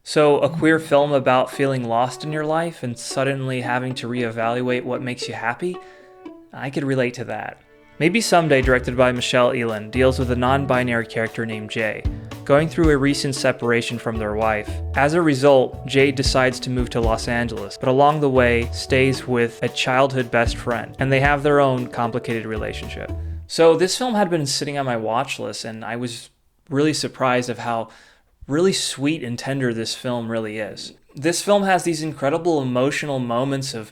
So, a queer film about feeling lost in your life and suddenly having to reevaluate what makes you happy? I could relate to that. Maybe Someday, directed by Michelle Ehlen, deals with a non binary character named Jay, going through a recent separation from their wife. As a result, Jay decides to move to Los Angeles, but along the way stays with a childhood best friend, and they have their own complicated relationship. So, this film had been sitting on my watch list, and I was really surprised of how really sweet and tender this film really is. This film has these incredible emotional moments of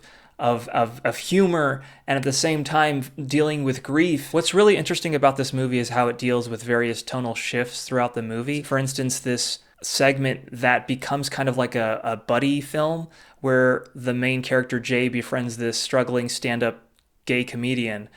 humor and at the same time dealing with grief. What's really interesting about this movie is how it deals with various tonal shifts throughout the movie. For instance, this segment that becomes kind of like a buddy film where the main character Jay befriends this struggling stand-up gay comedian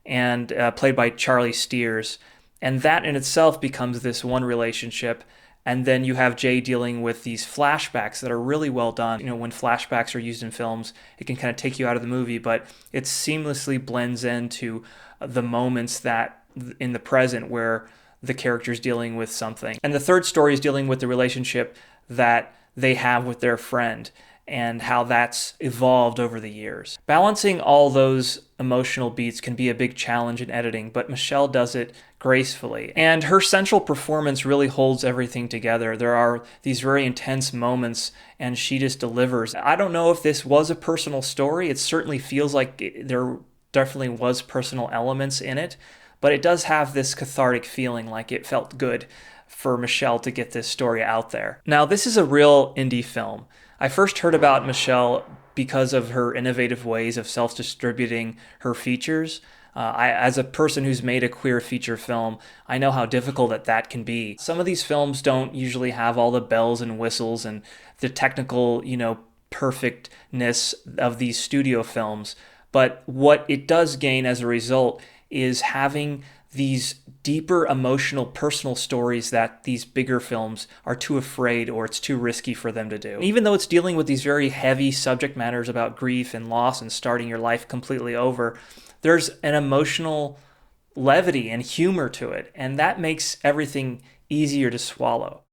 and played by Charlie Steers. And that in itself becomes this one relationship. And then you have Jay dealing with these flashbacks that are really well done. You know, when flashbacks are used in films, it can kind of take you out of the movie, but it seamlessly blends into the moments that in the present where the character's dealing with something. And the third story is dealing with the relationship that they have with their friend and how that's evolved over the years. Balancing all those emotional beats can be a big challenge in editing, but Michelle does it gracefully. And her central performance really holds everything together. There are these very intense moments, and she just delivers. I don't know if this was a personal story. It certainly feels like there definitely was personal elements in it, but it does have this cathartic feeling, like it felt good for Michelle to get this story out there. Now, this is a real indie film. I first heard about Michelle because of her innovative ways of self-distributing her features. As a person who's made a queer feature film, I know how difficult that can be. Some of these films don't usually have all the bells and whistles and the technical, perfectness of these studio films. But what it does gain as a result is having these deeper emotional personal stories that these bigger films are too afraid or it's too risky for them to do. Even though it's dealing with these very heavy subject matters about grief and loss and starting your life completely over, there's an emotional levity and humor to it, and that makes everything easier to swallow.